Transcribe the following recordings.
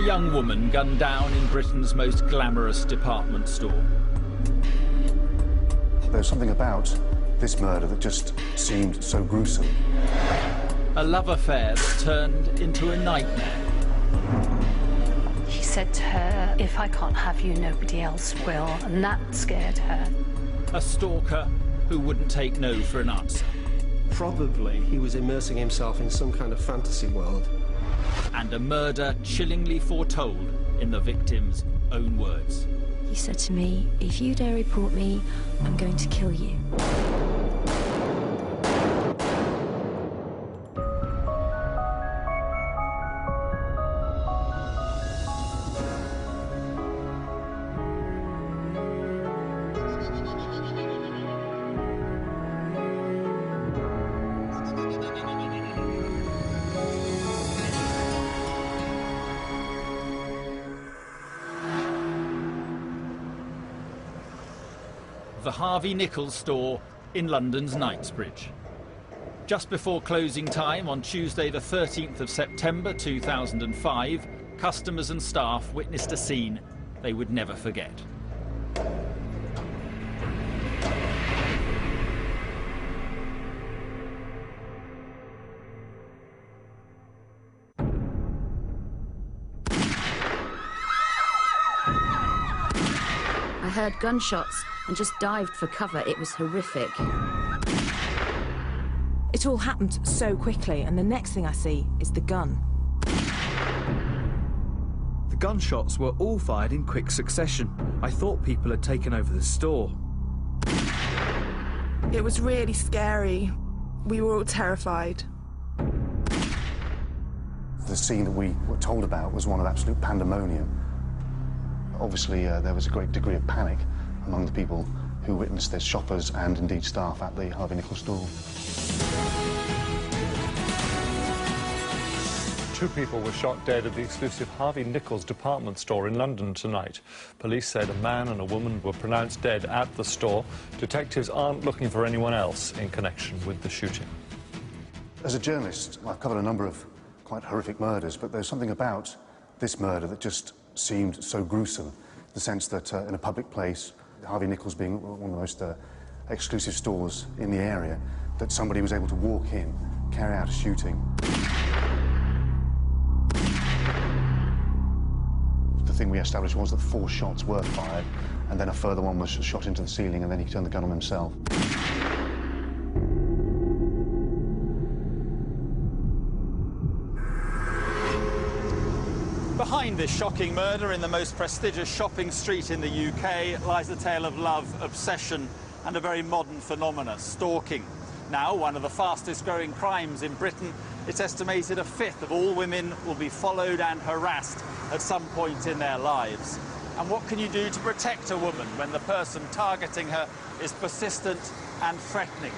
young woman gunned down in Britain's most glamorous department store. There's something about this murder that just seemed so gruesome. A love affair that turned into a nightmare. He said to her, "If I can't have you, nobody else will," and that scared her. A stalker who wouldn't take no for an answer. Probably he was immersing himself in some kind of fantasy world. And a murder chillingly foretold in the victim's own words. He said to me, "If you dare report me, I'm going to kill you." The Harvey Nichols store in London's Knightsbridge. Just before closing time on Tuesday the 13th of September 2005, customers and staff witnessed a scene they would never forget. I heard gunshots and just dived for cover. It was horrific. It all happened so quickly, and the next thing I see is the gun. The gunshots were all fired in quick succession. I thought people had taken over the store. It was really scary. We were all terrified. The scene that we were told about was one of absolute pandemonium. Obviously, there was a great degree of panic among the people who witnessed this, shoppers and indeed staff at the Harvey Nichols store. 2 people were shot dead at the exclusive Harvey Nichols department store in London tonight. Police said a man and a woman were pronounced dead at the store. Detectives aren't looking for anyone else in connection with the shooting. As a journalist, I've covered a number of quite horrific murders, but there's something about this murder that just seemed so gruesome, the sense that in a public place, Harvey Nichols being one of the most exclusive stores in the area, that somebody was able to walk in, carry out a shooting. The thing we established was that 4 shots were fired, and then a further one was shot into the ceiling, and then he turned the gun on himself. Behind this shocking murder in the most prestigious shopping street in the UK lies a tale of love, obsession and a very modern phenomenon, stalking. Now, one of the fastest growing crimes in Britain, it's estimated 1/5 of all women will be followed and harassed at some point in their lives. And what can you do to protect a woman when the person targeting her is persistent and threatening?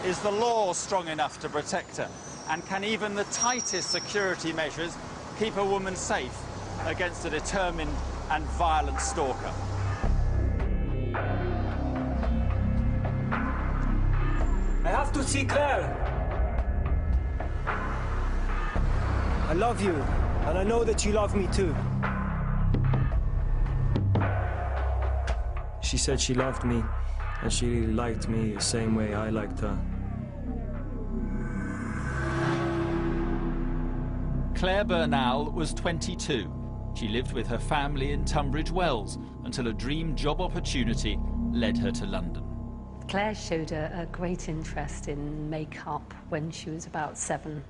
Is the law strong enough to protect her? And can even the tightest security measures keep a woman safe against a determined and violent stalker? I have to see Claire. I love you, and I know that you love me too. She said she loved me, and she really liked me the same way I liked her. Claire Bernal was 22. She lived with her family in Tunbridge Wells until a dream job opportunity led her to London. Claire showed a great interest in makeup when she was about 7.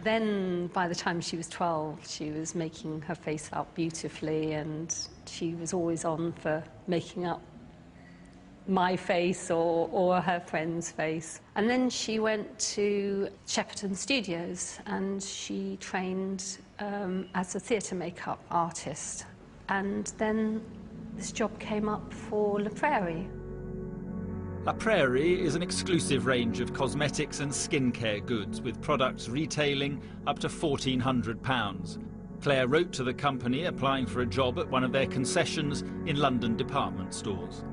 Then, by the time she was 12, she was making her face up beautifully, and she was always on for making up my face or her friend's face. And then she went to Shepperton Studios and she trained as a theatre makeup artist. And then this job came up for La Prairie. La Prairie is an exclusive range of cosmetics and skincare goods with products retailing up to £1,400. Claire wrote to the company applying for a job at one of their concessions in London department stores.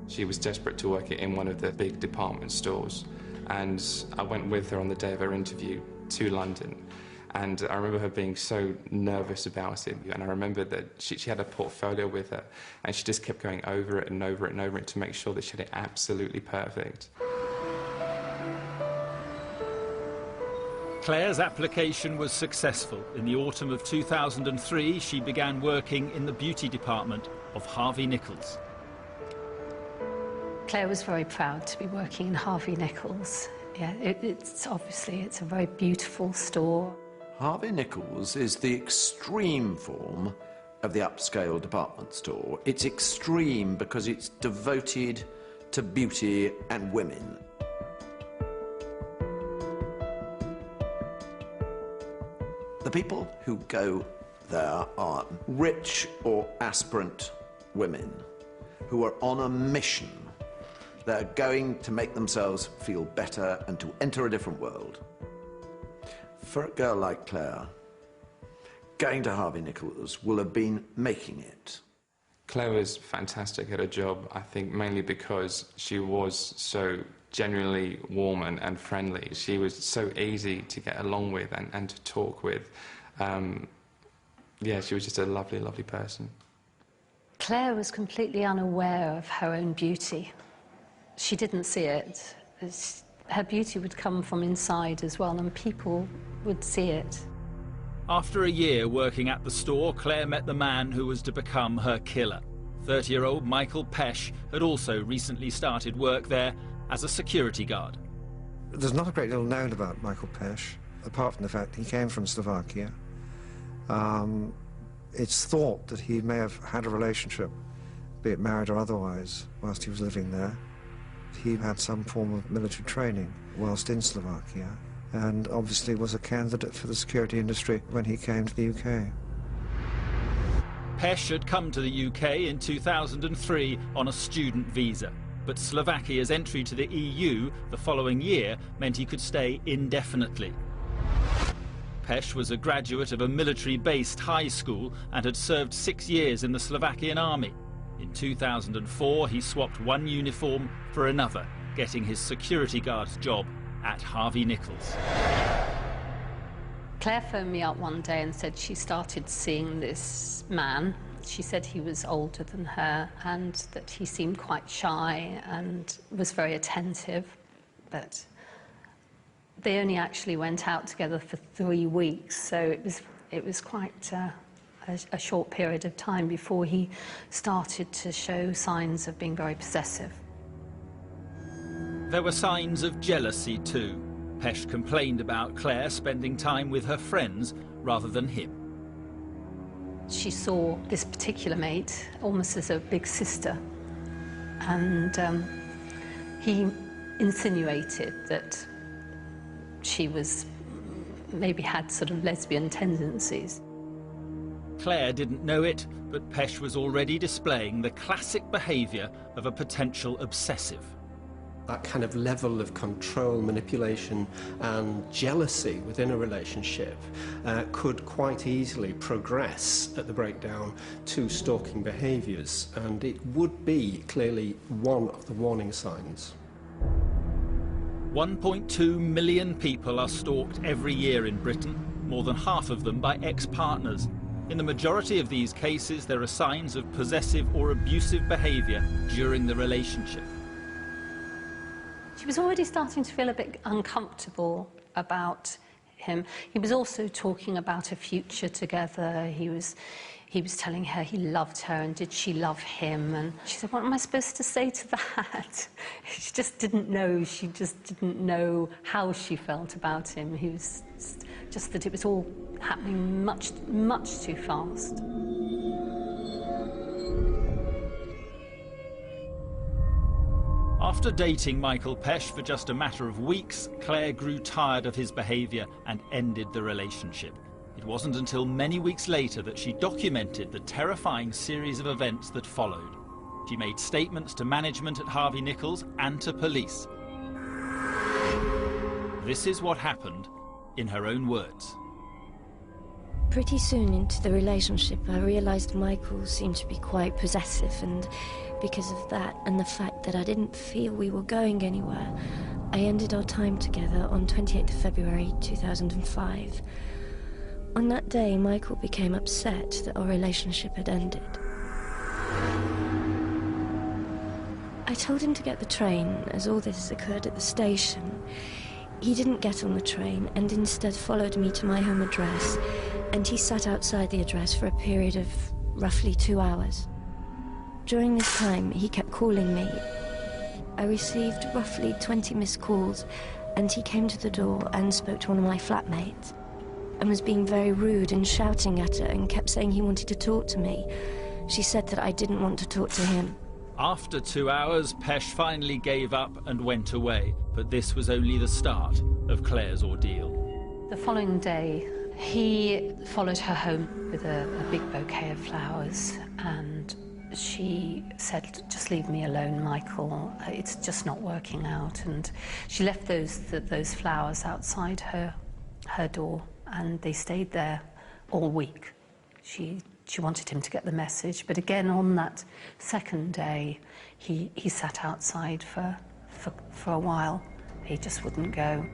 She was desperate to work in one of the big department stores, and I went with her on the day of her interview to London. And I remember her being so nervous about it. And I remember that she had a portfolio with her, and she just kept going over it and over it and over it to make sure that she had it absolutely perfect. Claire's application was successful. In the autumn of 2003, she began working in the beauty department of Harvey Nichols. Claire was very proud to be working in Harvey Nichols. Yeah, it's obviously a very beautiful store. Harvey Nichols is the extreme form of the upscale department store. It's extreme because it's devoted to beauty and women. The people who go there are rich or aspirant women who are on a mission. They're going to make themselves feel better and to enter a different world. For a girl like Claire, going to Harvey Nichols will have been making it. Claire was fantastic at her job, I think mainly because she was so genuinely warm and friendly. She was so easy to get along with and to talk with. Yeah, she was just a lovely, lovely person. Claire was completely unaware of her own beauty. She didn't see it. Her beauty would come from inside as well, and people would see it. After a year working at the store, Claire met the man who was to become her killer. 30-year-old Michael Pesh had also recently started work there as a security guard. There's not a great deal known about Michael Pesh, apart from the fact he came from Slovakia. It's thought that he may have had a relationship, be it married or otherwise, whilst he was living there. He had some form of military training whilst in Slovakia, and obviously was a candidate for the security industry when he came to the UK. Pesh had come to the UK in 2003 on a student visa, but Slovakia's entry to the EU the following year meant he could stay indefinitely. Pesh was a graduate of a military-based high school and had served 6 years in the Slovakian army. In 2004, he swapped one uniform for another, getting his security guard's job at Harvey Nichols. Claire phoned me up one day and said she started seeing this man. She said he was older than her and that he seemed quite shy and was very attentive, but they only actually went out together for 3 weeks, so it was quite a short period of time before he started to show signs of being very possessive. There were signs of jealousy too. Pesh complained about Claire spending time with her friends rather than him. She saw this particular mate almost as a big sister, and he insinuated that she maybe had sort of lesbian tendencies. Claire didn't know it, but Pesh was already displaying the classic behaviour of a potential obsessive. That kind of level of control, manipulation and jealousy within a relationship could quite easily progress at the breakdown to stalking behaviours, and it would be clearly one of the warning signs. 1.2 million people are stalked every year in Britain, more than half of them by ex-partners. In the majority of these cases, there are signs of possessive or abusive behaviour during the relationship. She was already starting to feel a bit uncomfortable about him. He was also talking about a future together. He was telling her he loved her, and did she love him? And she said, what am I supposed to say to that? She just didn't know. She just didn't know how she felt about him. He was just that it was all happening much, much too fast. After dating Michael Pesh for just a matter of weeks, Claire grew tired of his behaviour and ended the relationship. It wasn't until many weeks later that she documented the terrifying series of events that followed. She made statements to management at Harvey Nichols and to police. This is what happened, in her own words. Pretty soon into the relationship, I realised Michael seemed to be quite possessive, and because of that and the fact that I didn't feel we were going anywhere, I ended our time together on 28th of February 2005. On that day, Michael became upset that our relationship had ended. I told him to get the train, as all this occurred at the station. He didn't get on the train and instead followed me to my home address, and he sat outside the address for a period of roughly 2 hours. During this time, he kept calling me. I received roughly 20 missed calls, and he came to the door and spoke to one of my flatmates, and was being very rude and shouting at her and kept saying he wanted to talk to me. She said that I didn't want to talk to him. After 2 hours, Pesh finally gave up and went away, but this was only the start of Claire's ordeal. The following day, he followed her home with a big bouquet of flowers, and she said, "Just leave me alone, Michael. It's just not working out." And she left those flowers outside her door, and they stayed there all week. She wanted him to get the message, but again on that second day, he sat outside for a while. He just wouldn't go.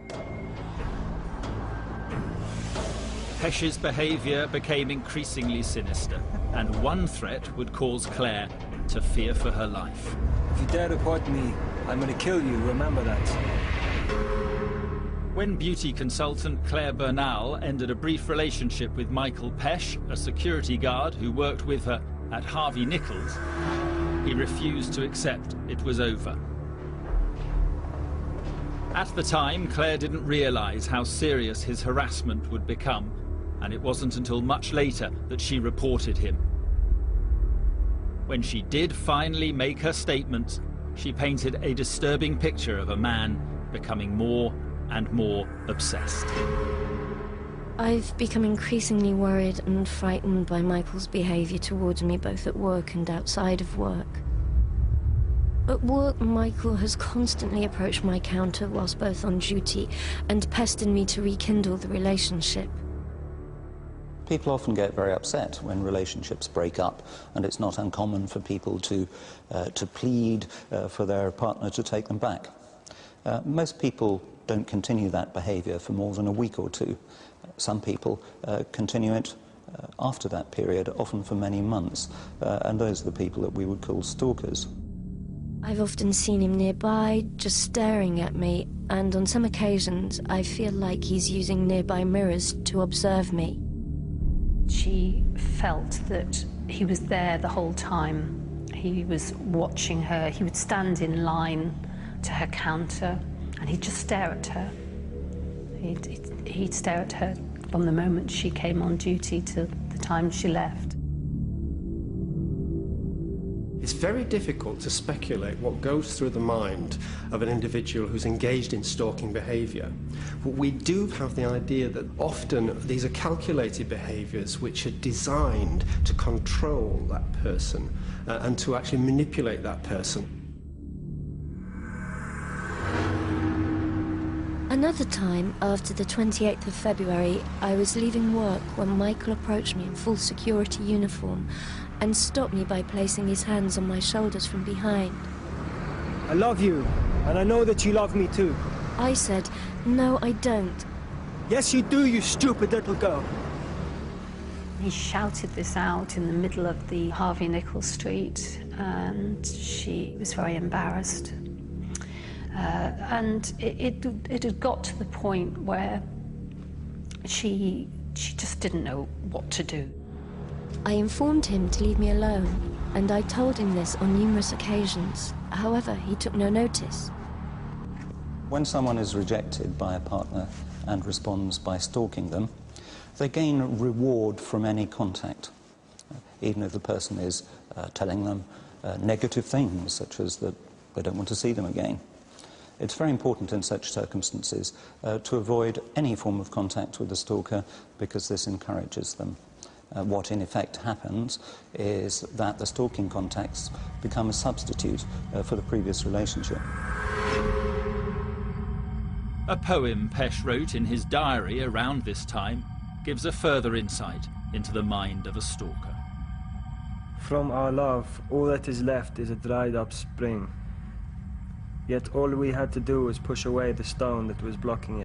Pesh's behaviour became increasingly sinister, and one threat would cause Claire to fear for her life. If you dare to report me, I'm going to kill you, remember that. When beauty consultant Claire Bernal ended a brief relationship with Michael Pesh, a security guard who worked with her at Harvey Nichols, he refused to accept it was over. At the time, Claire didn't realise how serious his harassment would become, and it wasn't until much later that she reported him. When she did finally make her statements, she painted a disturbing picture of a man becoming more and more obsessed. I've become increasingly worried and frightened by Michael's behaviour towards me, both at work and outside of work. At work, Michael has constantly approached my counter whilst both on duty and pestered me to rekindle the relationship. People often get very upset when relationships break up, and it's not uncommon for people to plead for their partner to take them back. Most people don't continue that behaviour for more than a week or two. Some people continue it after that period, often for many months, and those are the people that we would call stalkers. I've often seen him nearby, just staring at me, and on some occasions I feel like he's using nearby mirrors to observe me. She felt that he was there the whole time. He was watching her. He would stand in line to her counter, and he'd just stare at her. He'd stare at her from the moment she came on duty to the time she left. It's very difficult to speculate what goes through the mind of an individual who's engaged in stalking behaviour. But we do have the idea that often these are calculated behaviours which are designed to control that person and to actually manipulate that person. Another time, after the 28th of February, I was leaving work when Michael approached me in full security uniform and stopped me by placing his hands on my shoulders from behind. I love you, and I know that you love me too. I said, "No, I don't." Yes, you do, you stupid little girl. He shouted this out in the middle of the Harvey Nichols street, and she was very embarrassed. And it had got to the point where she just didn't know what to do. I informed him to leave me alone, and I told him this on numerous occasions. However, he took no notice. When someone is rejected by a partner and responds by stalking them, they gain reward from any contact, even if the person is telling them negative things, such as that they don't want to see them again. It's very important in such circumstances to avoid any form of contact with the stalker, because this encourages them. What in effect happens is that the stalking contacts become a substitute for the previous relationship. A poem Pesh wrote in his diary around this time gives a further insight into the mind of a stalker. From our love, all that is left is a dried up spring. Yet all we had to do was push away the stone that was blocking